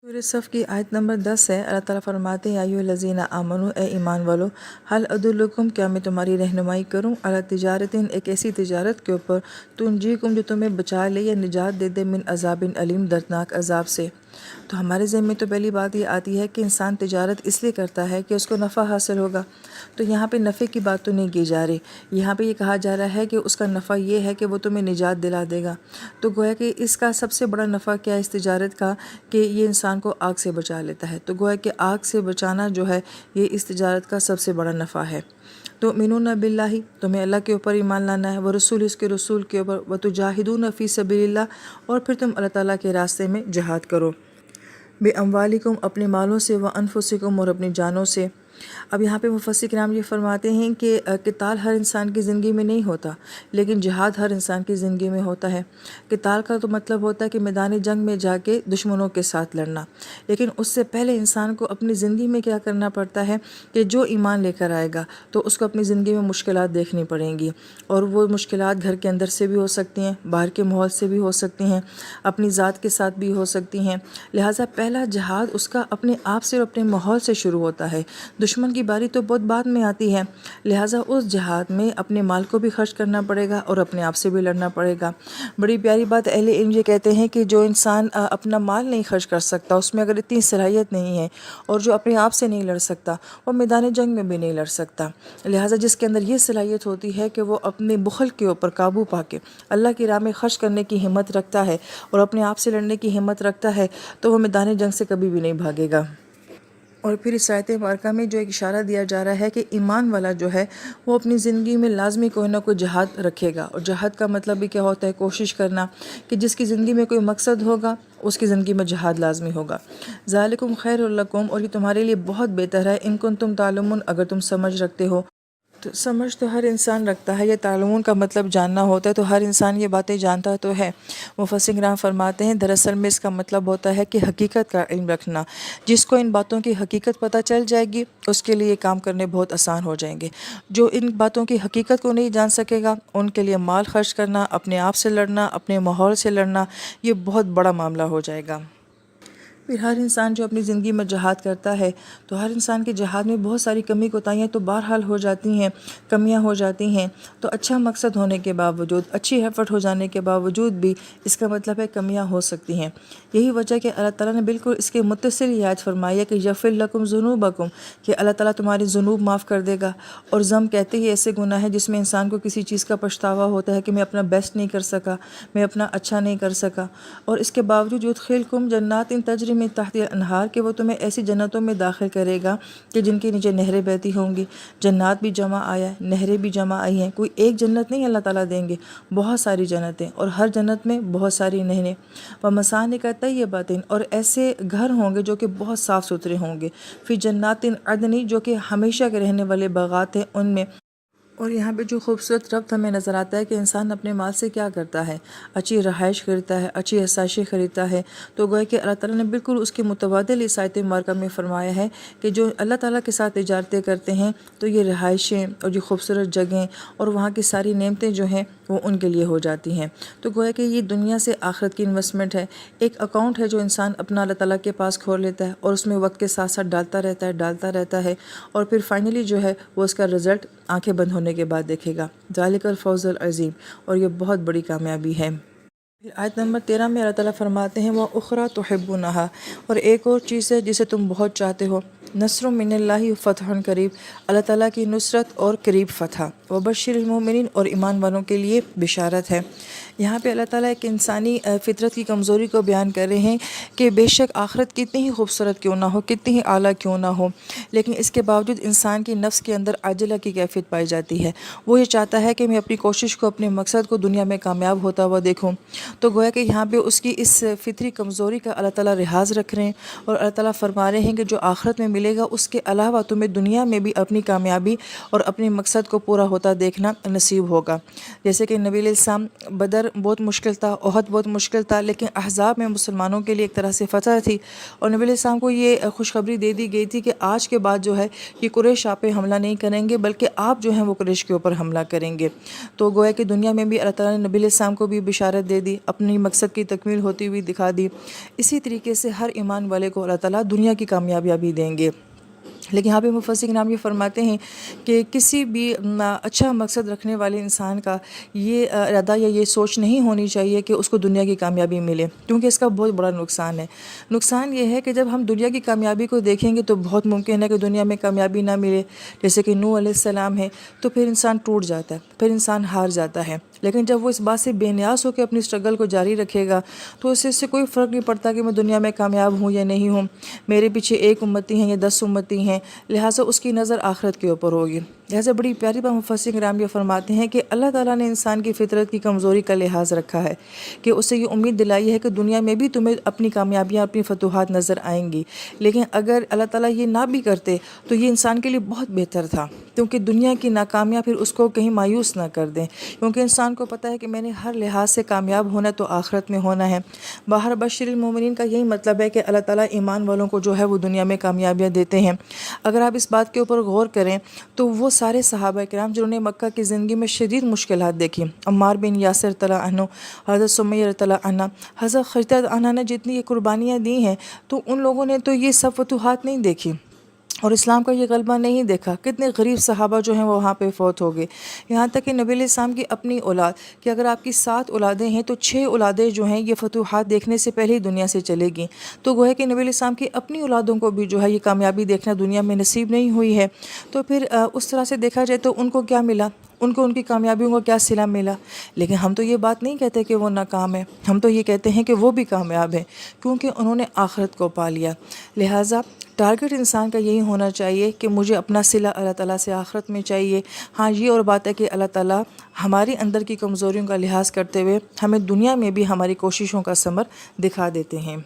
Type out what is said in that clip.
سورہ صف کی آیت نمبر 10 ہے۔ اللہ تعالیٰ فرماتے ہیں ایھا آمنو، اے ایمان والو، حل ادلکم، کیا میں تمہاری رہنمائی کروں، علی تجارت، ایک ایسی تجارت کے اوپر، تنجیکم، جو تمہیں بچا لے یا نجات دے دے، من عذاب علیم، دردناک عذاب سے۔ تو ہمارے ذہن میں تو پہلی بات یہ آتی ہے کہ انسان تجارت اس لیے کرتا ہے کہ اس کو نفع حاصل ہوگا۔ تو یہاں پہ نفع کی بات تو نہیں کی جا رہی، یہاں پہ یہ کہا جا رہا ہے کہ اس کا نفع یہ ہے کہ وہ تمہیں نجات دلا دے گا۔ تو گویا کہ اس کا سب سے بڑا نفع کیا ہے اس تجارت کا، کہ یہ انسان کو آگ سے بچا لیتا ہے۔ تو گویا کہ آگ سے بچانا جو ہے یہ اس تجارت کا سب سے بڑا نفع ہے۔ تؤمنون باللہ، تمہیں اللہ کے اوپر ایمان لانا ہے، ورسول، اس کے رسول کے اوپر، وتجاہدون فی سبیل اللہ، اور پھر تم اللہ تعالیٰ کے راستے میں جہاد کرو، باموالکم، اپنے مالوں سے، وانفسکم، اور اپنی جانوں سے۔ اب یہاں پہ مفسر کرام یہ فرماتے ہیں کہ قتال ہر انسان کی زندگی میں نہیں ہوتا، لیکن جہاد ہر انسان کی زندگی میں ہوتا ہے۔ قتال کا تو مطلب ہوتا ہے کہ میدان جنگ میں جا کے دشمنوں کے ساتھ لڑنا، لیکن اس سے پہلے انسان کو اپنی زندگی میں کیا کرنا پڑتا ہے کہ جو ایمان لے کر آئے گا تو اس کو اپنی زندگی میں مشکلات دیکھنی پڑیں گی، اور وہ مشکلات گھر کے اندر سے بھی ہو سکتی ہیں، باہر کے ماحول سے بھی ہو سکتی ہیں، اپنی ذات کے ساتھ بھی ہو سکتی ہیں۔ لہٰذا پہلا جہاد اس کا اپنے آپ سے اور اپنے ماحول سے شروع ہوتا ہے، دشمن کی باری تو بہت بعد میں آتی ہے۔ لہٰذا اس جہاد میں اپنے مال کو بھی خرچ کرنا پڑے گا اور اپنے آپ سے بھی لڑنا پڑے گا۔ بڑی پیاری بات اہل علم یہ کہتے ہیں کہ جو انسان اپنا مال نہیں خرچ کر سکتا، اس میں اگر اتنی صلاحیت نہیں ہے، اور جو اپنے آپ سے نہیں لڑ سکتا، وہ میدان جنگ میں بھی نہیں لڑ سکتا۔ لہٰذا جس کے اندر یہ صلاحیت ہوتی ہے کہ وہ اپنے بخل کے اوپر قابو پا کے اللہ کی راہ میں خرچ کرنے کی ہمت رکھتا ہے اور اپنے آپ سے لڑنے کی ہمت رکھتا ہے، تو وہ میدان جنگ سے کبھی بھی نہیں بھاگے گا۔ اور پھر اس آیت مبارکہ میں جو ایک اشارہ دیا جا رہا ہے کہ ایمان والا جو ہے وہ اپنی زندگی میں لازمی کوئی نہ کوئی جہاد رکھے گا، اور جہاد کا مطلب بھی کیا ہوتا ہے، کوشش کرنا، کہ جس کی زندگی میں کوئی مقصد ہوگا اس کی زندگی میں جہاد لازمی ہوگا۔ ذالکم خیر لکم، اور یہ تمہارے لیے بہت بہتر ہے، ان کنتم تعلمون، اگر تم سمجھ رکھتے ہو۔ تو سمجھ تو ہر انسان رکھتا ہے، یہ تعلمون کا مطلب جاننا ہوتا ہے، تو ہر انسان یہ باتیں جانتا تو ہے۔ مفسر کرام فرماتے ہیں دراصل میں اس کا مطلب ہوتا ہے کہ حقیقت کا علم رکھنا۔ جس کو ان باتوں کی حقیقت پتہ چل جائے گی اس کے لیے یہ کام کرنے بہت آسان ہو جائیں گے۔ جو ان باتوں کی حقیقت کو نہیں جان سکے گا، ان کے لیے مال خرچ کرنا، اپنے آپ سے لڑنا، اپنے ماحول سے لڑنا، یہ بہت بڑا معاملہ ہو جائے گا۔ پھر ہر انسان جو اپنی زندگی میں جہاد کرتا ہے تو ہر انسان کے جہاد میں بہت ساری کمی کوتاہیاں تو بہرحال ہو جاتی ہیں، کمیاں ہو جاتی ہیں۔ تو اچھا مقصد ہونے کے باوجود، اچھی ایفرٹ ہو جانے کے باوجود بھی اس کا مطلب ہے کمیاں ہو سکتی ہیں۔ یہی وجہ کہ اللہ تعالیٰ نے بالکل اس کے متصل یہ آیت فرمائی ہے کہ یغفر لکم ذنوبکم، کہ اللہ تعالیٰ تمہاری ذنوب معاف کر دے گا۔ اور ذم کہتے ہی ایسے گناہ ہے جس میں انسان کو کسی چیز کا پچھتاوا ہوتا ہے کہ میں اپنا بیسٹ نہیں کر سکا، میں اپنا اچھا نہیں کر سکا، اور اس کے باوجود یدخلکم جنات تجری من تحت الانہار، کہ وہ تمہیں ایسی جنتوں میں داخل کرے گا کہ جن کے نیچے نہریں بہتی ہوں گی۔ جنات بھی جمع آیا ہے، نہریں بھی جمع آئی ہیں، کوئی ایک جنت نہیں اللہ تعالیٰ دیں گے، بہت ساری جنتیں، اور ہر جنت میں بہت ساری نہریں۔ ومساکن طیبات، اور ایسے گھر ہوں گے جو کہ بہت صاف ستھرے ہوں گے، فی جنات عدن، جو کہ ہمیشہ کے رہنے والے باغات ہیں ان میں۔ اور یہاں پہ جو خوبصورت ربط ہمیں نظر آتا ہے کہ انسان اپنے مال سے کیا کرتا ہے، اچھی رہائش خریدتا ہے، اچھی عیاشی خریدتا ہے۔ تو گویا کہ اللہ تعالیٰ نے بالکل اس کے متبادل اس آیت مبارکہ میں فرمایا ہے کہ جو اللہ تعالیٰ کے ساتھ تجارتیں کرتے ہیں تو یہ رہائشیں اور یہ خوبصورت جگہیں اور وہاں کی ساری نعمتیں جو ہیں وہ ان کے لیے ہو جاتی ہیں۔ تو گویا کہ یہ دنیا سے آخرت کی انویسٹمنٹ ہے، ایک اکاؤنٹ ہے جو انسان اپنا اللہ تعالیٰ کے پاس کھول لیتا ہے اور اس میں وقت کے ساتھ ساتھ ڈالتا رہتا ہے، اور پھر فائنلی جو ہے وہ اس کا رزلٹ آنکھیں بند ہونے کے بعد دیکھے گا۔ ذالک الفوز العظیم، اور یہ بہت بڑی کامیابی ہے۔ پھر آیت نمبر 13 میں اللہ تعالیٰ فرماتے ہیں وَأُخْرَىٰ تُحِبُّونَهَا، اور ایک اور چیز ہے جسے تم بہت چاہتے ہو، نصر من اللہ فتح قریب، اللہ تعالیٰ کی نصرت اور قریب فتح، وبشر المؤمنین، اور ایمان والوں کے لیے بشارت ہے۔ یہاں پہ اللہ تعالیٰ ایک انسانی فطرت کی کمزوری کو بیان کر رہے ہیں کہ بے شک آخرت کتنی ہی خوبصورت کیوں نہ ہو، کتنی ہی اعلیٰ کیوں نہ ہو، لیکن اس کے باوجود انسان کی نفس کے اندر عاجلہ کی کیفیت پائی جاتی ہے۔ وہ یہ چاہتا ہے کہ میں اپنی کوشش کو، اپنے مقصد کو دنیا میں کامیاب ہوتا ہوا دیکھوں۔ تو گویا کہ یہاں پہ اس کی اس فطری کمزوری کا اللہ تعالیٰ لحاظ رکھ رہے ہیں، اور اللہ تعالیٰ فرما رہے ہیں کہ جو آخرت میں ملے گا اس کے علاوہ تمہیں دنیا میں بھی اپنی کامیابی اور اپنے مقصد کو پورا ہوتا دیکھنا نصیب ہوگا۔ جیسے کہ نبی علیہ السلام بدر بہت مشکل تھا، احد بہت مشکل تھا، لیکن احزاب میں مسلمانوں کے لیے ایک طرح سے فتح تھی، اور نبی علیہ السلام کو یہ خوشخبری دے دی گئی تھی کہ آج کے بعد جو ہے یہ قریش آپ پہ حملہ نہیں کریں گے، بلکہ آپ جو ہیں وہ قریش کے اوپر حملہ کریں گے۔ تو گویا کہ دنیا میں بھی اللہ تعالیٰ نے نبی علیہ السلام کو بھی بشارت دے دی، اپنی مقصد کی تکمیل ہوتی ہوئی دکھا دی۔ اسی طریقے سے ہر ایمان والے کو اللہ تعالیٰ دنیا کی کامیابیاں بھی دیں گے۔ لیکن یہاں پہ مفسر کرام یہ فرماتے ہیں کہ کسی بھی اچھا مقصد رکھنے والے انسان کا یہ ارادہ یا یہ سوچ نہیں ہونی چاہیے کہ اس کو دنیا کی کامیابی ملے، کیونکہ اس کا بہت بڑا نقصان ہے۔ نقصان یہ ہے کہ جب ہم دنیا کی کامیابی کو دیکھیں گے تو بہت ممکن ہے کہ دنیا میں کامیابی نہ ملے، جیسے کہ نوح علیہ السلام ہے، تو پھر انسان ٹوٹ جاتا ہے، پھر انسان ہار جاتا ہے۔ لیکن جب وہ اس بات سے بے نیاز ہو کے اپنی اسٹرگل کو جاری رکھے گا تو اس سے کوئی فرق نہیں پڑتا کہ میں دنیا میں کامیاب ہوں یا نہیں ہوں، میرے پیچھے 1 امتی ہیں یا 10 امتی ہیں، لہٰذا اس کی نظر آخرت کے اوپر ہوگی۔ لہٰذا بڑی پیاری بات مفسر کرام یہ فرماتے ہیں کہ اللہ تعالیٰ نے انسان کی فطرت کی کمزوری کا لحاظ رکھا ہے کہ اسے یہ امید دلائی ہے کہ دنیا میں بھی تمہیں اپنی کامیابیاں، اپنی فتوحات نظر آئیں گی، لیکن اگر اللہ تعالیٰ یہ نہ بھی کرتے تو یہ انسان کے لیے بہت بہتر تھا، کیونکہ دنیا کی ناکامیاں پھر اس کو کہیں مایوس نہ کر دیں، کیونکہ انسان کو پتہ ہے کہ میں نے ہر لحاظ سے کامیاب ہونا ہے تو آخرت میں ہونا ہے۔ باہر بشر المومنین کا یہی مطلب ہے کہ اللہ تعالیٰ ایمان والوں کو جو ہے وہ دنیا میں کامیابیاں دیتے ہیں۔ اگر آپ اس بات کے اوپر غور کریں تو وہ سارے صحابہ کرام جنہوں نے مکہ کی زندگی میں شدید مشکلات دیکھی، عمار بن یاسر رضی اللہ عنہ، حضرت سمیہ رضی اللہ عنہ، حضرت خدیجہ رضی اللہ عنہ نے جتنی یہ قربانیاں دی ہیں تو ان لوگوں نے تو یہ سب فتوحات نہیں دیکھی اور اسلام کا یہ غلبہ نہیں دیکھا۔ کتنے غریب صحابہ جو ہیں وہ وہاں پہ فوت ہو گئے، یہاں تک کہ نبی علیہ السلام کی اپنی اولاد کہ اگر آپ کی 7 اولادیں ہیں تو 6 اولادیں جو ہیں یہ فتوحات دیکھنے سے پہلے ہی دنیا سے چلے گئیں، تو گویا کہ نبی علیہ السلام کی اپنی اولادوں کو بھی جو ہے یہ کامیابی دیکھنا دنیا میں نصیب نہیں ہوئی ہے۔ تو پھر اس طرح سے دیکھا جائے تو ان کو کیا ملا، ان کو ان کی کامیابیوں کو کیا صلہ ملا؟ لیکن ہم تو یہ بات نہیں کہتے کہ وہ ناکام ہیں، ہم تو یہ کہتے ہیں کہ وہ بھی کامیاب ہیں، کیونکہ انہوں نے آخرت کو پا لیا۔ لہٰذا ٹارگٹ انسان کا یہی ہونا چاہیے کہ مجھے اپنا صلہ اللہ تعالیٰ سے آخرت میں چاہیے۔ ہاں یہ اور بات ہے کہ اللہ تعالیٰ ہمارے اندر کی کمزوریوں کا لحاظ کرتے ہوئے ہمیں دنیا میں بھی ہماری کوششوں کا ثمر دکھا دیتے ہیں۔